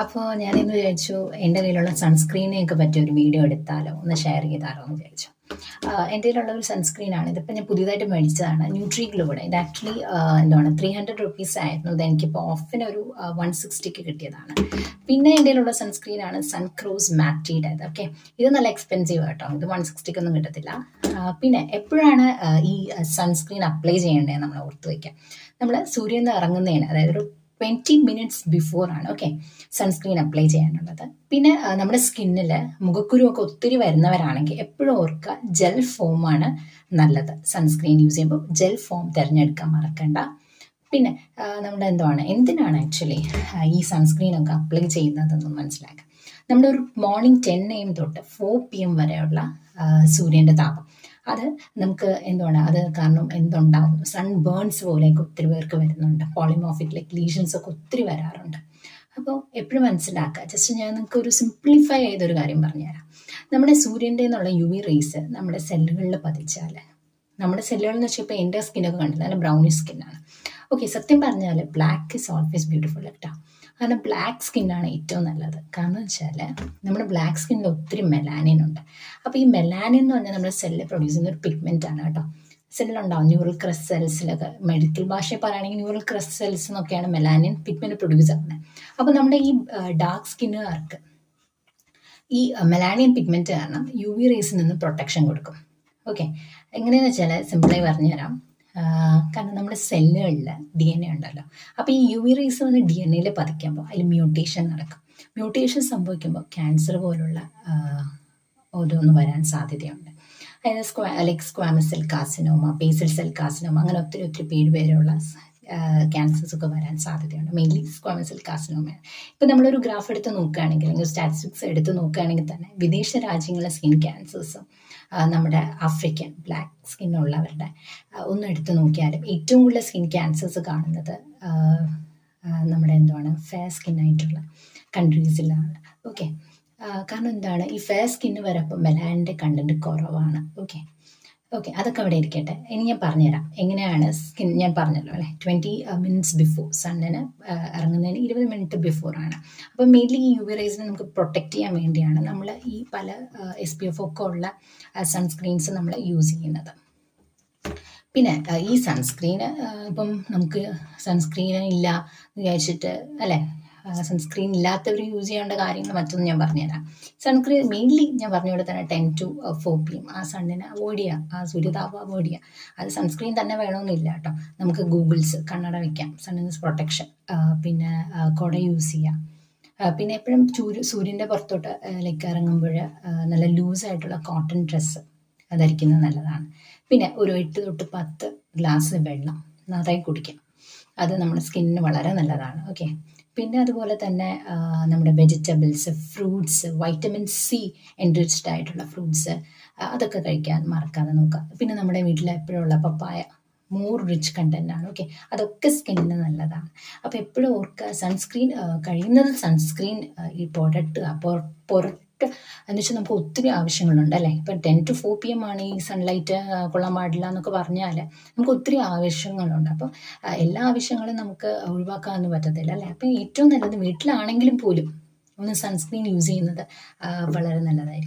അപ്പോൾ ഞാനിന്ന് വിചാരിച്ചു എൻ്റെ കയ്യിലുള്ള സൺസ്ക്രീനെയൊക്കെ പറ്റിയ ഒരു വീഡിയോ എടുത്താലോ, ഒന്ന് ഷെയർ ചെയ്താലോ എന്ന് വിചാരിച്ചു. എൻ്റെ കയ്യിലുള്ള ഒരു സൺസ്ക്രീനാണ്. ഇതിപ്പോൾ ഞാൻ പുതിയതായിട്ട് മേടിച്ചതാണ്, ന്യൂട്രി ഗ്ലോയുടെ. ഇത് ആക്ച്വലി എന്താണ് 300 റുപ്പീസ് ആയിരുന്നു. ഇത് എനിക്കിപ്പോൾ ഓഫിന് ഒരു 160ക്ക് കിട്ടിയതാണ്. പിന്നെ എൻ്റെ കയ്യിലുള്ള സൺസ്ക്രീനാണ് സൺക്രോസ് മാറ്റിയുടേത്. ഓക്കെ, ഇത് നല്ല എക്സ്പെൻസീവ് കേട്ടോ, ഇത് 160ക്കൊന്നും കിട്ടത്തില്ല. പിന്നെ എപ്പോഴാണ് ഈ സൺസ്ക്രീൻ അപ്ലൈ ചെയ്യേണ്ടത് നമ്മൾ ഓർത്ത് വയ്ക്കാം. നമ്മൾ സൂര്യനിൽ നിന്ന് ഇറങ്ങുന്നതിന്, അതായത് ഒരു 20 മിനിറ്റ്സ് ബിഫോർ ആണ് ഓക്കെ സൺസ്ക്രീൻ അപ്ലൈ ചെയ്യാനുള്ളത്. പിന്നെ നമ്മുടെ സ്കിന്നിൽ മുഖക്കുരുവൊക്കെ ഒത്തിരി വരുന്നവരാണെങ്കിൽ എപ്പോഴും ഓർക്കുക, ജെൽ ഫോമാണ് നല്ലത്. സൺസ്ക്രീൻ യൂസ് ചെയ്യുമ്പോൾ ജെൽ ഫോം തിരഞ്ഞെടുക്കാൻ മറക്കണ്ട. പിന്നെ നമ്മുടെ എന്തിനാണ് ആക്ച്വലി ഈ സൺസ്ക്രീനൊക്കെ അപ്ലൈ ചെയ്യുന്നതെന്ന് മനസ്സിലാക്കുക. നമ്മുടെ ഒരു മോർണിംഗ് 10 AM തൊട്ട് 4 PM വരെയുള്ള സൂര്യൻ്റെ താപം, അത് നമുക്ക് അത് കാരണം എന്തുണ്ടാവും, സൺ ബേൺസ് പോലെയൊക്കെ ഒത്തിരി പേർക്ക് വരുന്നുണ്ട്. പോളിമോർഫിക് ലീഷൻസ് ഒക്കെ ഒത്തിരി വരാറുണ്ട്. അപ്പോൾ എപ്പോഴും മനസ്സിലാക്കുക. ജസ്റ്റ് ഞാൻ നിങ്ങൾക്ക് ഒരു സിംപ്ലിഫൈ ചെയ്തൊരു കാര്യം പറഞ്ഞുതരാം. നമ്മുടെ സൂര്യൻ്റെ നിന്നുള്ള UV റേസ് നമ്മുടെ സെല്ലുകളിൽ പതിച്ചാൽ, നമ്മുടെ സെല്ലുകൾ എന്ന് വെച്ചാൽ ഇപ്പോൾ എൻ്റെ സ്കിന്നൊക്കെ കണ്ടില്ല, നല്ല ബ്രൗണിഷ് സ്കിന്നാണ്. ഓക്കെ, സത്യം പറഞ്ഞാൽ ബ്ലാക്ക് ഈസ് ഓൾവേസ് ബ്യൂട്ടിഫുൾ കേട്ടോ. കാരണം ബ്ലാക്ക് സ്കിന്നാണ് ഏറ്റവും നല്ലത്. കാരണം വെച്ചാൽ നമ്മുടെ ബ്ലാക്ക് സ്കിന്നിൽ ഒത്തിരി മെലാനിൻ ഉണ്ട്. അപ്പോൾ ഈ മെലാനിൻ എന്ന് പറഞ്ഞാൽ നമ്മുടെ സെല്ല് പ്രൊഡ്യൂസ് ചെയ്യുന്ന ഒരു പിഗ്മെൻ്റ് ആണ് കേട്ടോ. സെല്ലിലുണ്ടാവും ന്യൂറൽ ക്രസ്റ്റ് സെൽസിലൊക്കെ, മെഡിക്കൽ ഭാഷയിൽ പറയുകയാണെങ്കിൽ ന്യൂറൽ ക്രസ്റ്റ് സെൽസ് എന്നൊക്കെയാണ് മെലാനിൻ പിഗ്മെൻറ്റ് പ്രൊഡ്യൂസ് ആകുന്നത്. അപ്പോൾ നമ്മുടെ ഈ ഡാർക്ക് സ്കിന്നുകാർക്ക് ഈ മെലാനിൻ പിഗ്മെൻറ്റ് കാരണം UV റേസിൽ നിന്ന് പ്രൊട്ടക്ഷൻ കൊടുക്കും. ഓക്കെ, എങ്ങനെയാണെന്ന് വെച്ചാൽ സിമ്പിളായി പറഞ്ഞുതരാം. കാരണം നമ്മുടെ സെല്ലുകളിൽ DNA ഉണ്ടല്ലോ. അപ്പോൾ ഈ UV റേസ് വന്ന് DNA പതിക്കുമ്പോൾ അതിൽ മ്യൂട്ടേഷൻ നടക്കും. മ്യൂട്ടേഷൻ സംഭവിക്കുമ്പോൾ ക്യാൻസർ പോലുള്ള ഓരോന്ന് വരാൻ സാധ്യതയുണ്ട്. അതായത് squamous cell carcinoma, basal cell carcinoma, അങ്ങനെ ഒത്തിരി പേരുള്ള ക്യാൻസേഴ്സ് ഒക്കെ വരാൻ സാധ്യതയുണ്ട്. മെയിൻലി സ്ക്വാമസ് സെൽ കാർസിനോമയാണ്. ഇപ്പോൾ നമ്മളൊരു ഗ്രാഫ് എടുത്ത് നോക്കുകയാണെങ്കിൽ, അല്ലെങ്കിൽ സ്റ്റാറ്റിസ്റ്റിക്സ് എടുത്ത് നോക്കുകയാണെങ്കിൽ തന്നെ വിദേശ രാജ്യങ്ങളിലെ സ്കിൻ ക്യാൻസേഴ്സും നമ്മുടെ ആഫ്രിക്കൻ ബ്ലാക്ക് സ്കിന്നുള്ളവരുടെ ഒന്ന് എടുത്ത് നോക്കിയാലും ഏറ്റവും കൂടുതൽ സ്കിൻ ക്യാൻസേഴ്സ് കാണുന്നത് നമ്മുടെ ഫെയർ സ്കിന്നായിട്ടുള്ള കൺട്രീസിലാണ്. ഓക്കെ, കാരണം ഈ ഫെയർ സ്കിന്ന് വരുമ്പോൾ മെലാനിൻ്റെ കണ്ടന്റ് കുറവാണ്. ഓക്കെ, അതൊക്കെ അവിടെ ഇരിക്കട്ടെ. ഇനി ഞാൻ പറഞ്ഞുതരാം എങ്ങനെയാണ് സ്കിൻ. ഞാൻ പറഞ്ഞല്ലോ അല്ലേ, 20 മിനിറ്റ്സ് ബിഫോർ, സണ്ണിന് ഇറങ്ങുന്നതിന് 20 മിനിറ്റ് ബിഫോറാണ്. അപ്പോൾ മെയിൻലി ഈ UV റേസിനെ നമുക്ക് പ്രൊട്ടക്റ്റ് ചെയ്യാൻ വേണ്ടിയാണ് നമ്മൾ ഈ പല SPF ഒക്കെ ഉള്ള സൺസ്ക്രീൻസ് നമ്മൾ യൂസ് ചെയ്യുന്നത്. പിന്നെ ഈ സൺസ്ക്രീന് ഇപ്പം നമുക്ക് സൺസ്ക്രീൻ ഇല്ല എന്ന് വിചാരിച്ചിട്ട് അല്ലേ, സൺസ്ക്രീൻ ഇല്ലാത്തവർ യൂസ് ചെയ്യേണ്ട കാര്യങ്ങൾ മറ്റൊന്നും ഞാൻ പറഞ്ഞുതരാം. സൺസ്ക്രീൻ മെയിൻലി ഞാൻ പറഞ്ഞ പോലെ തന്നെ 10 to 4 PM ആ സണ്ണിനെ അവോയ്ഡ് ചെയ്യുക, ആ സൂര്യതാപം അവോയ്ഡ് ചെയ്യുക. അത് സൺസ്ക്രീൻ തന്നെ വേണമെന്നില്ല കേട്ടോ. നമുക്ക് ഗൂഗിൾസ്, കണ്ണട വയ്ക്കാം, സണ്ണിന് പ്രൊട്ടക്ഷൻ. പിന്നെ കുട യൂസ് ചെയ്യാം. പിന്നെ എപ്പോഴും സൂര്യൻ്റെ പുറത്തോട്ട് ഇറങ്ങുമ്പോൾ നല്ല ലൂസായിട്ടുള്ള കോട്ടൺ ഡ്രസ്സ് ധരിക്കുന്നത് നല്ലതാണ്. പിന്നെ ഒരു 8 to 10 ഗ്ലാസ് വെള്ളം നന്നായി കുടിക്കാം. അത് നമ്മുടെ സ്കിന്നിന് വളരെ നല്ലതാണ്. ഓക്കെ, പിന്നെ അതുപോലെ തന്നെ നമ്മുടെ vegetables, fruits, vitamin C enriched ആയിട്ടുള്ള ഫ്രൂട്ട്സ്, അതൊക്കെ കഴിക്കാൻ മറക്കാതെ നോക്കുക. പിന്നെ നമ്മുടെ വീട്ടിൽ എപ്പോഴുള്ള പപ്പായ മോർ റിച്ച് കണ്ടൻ്റ് ആണ്. ഓക്കെ, അതൊക്കെ സ്കിന്നിന് നല്ലതാണ്. അപ്പോൾ എപ്പോഴും ഓർക്കുക, സൺസ്ക്രീൻ കഴിയുന്നത് സൺസ്ക്രീൻ ഈ പുറത്ത് എന്ന് വെച്ചാൽ നമുക്ക് ഒത്തിരി ആവശ്യങ്ങളുണ്ട് അല്ലേ. ഇപ്പം 10 to 4 PM ആണ് ഈ സൺലൈറ്റ് കൊള്ളാൻ പാടില്ല എന്നൊക്കെ പറഞ്ഞാൽ നമുക്ക് ഒത്തിരി ആവശ്യങ്ങളുണ്ട്. അപ്പോൾ എല്ലാ ആവശ്യങ്ങളും നമുക്ക് ഒഴിവാക്കാനൊന്നും പറ്റത്തില്ല അല്ലേ. അപ്പം ഏറ്റവും നല്ലത് വീട്ടിലാണെങ്കിലും പോലും ഒന്ന് സൺസ്ക്രീൻ യൂസ് ചെയ്യുന്നത് വളരെ നല്ലതായിരിക്കും.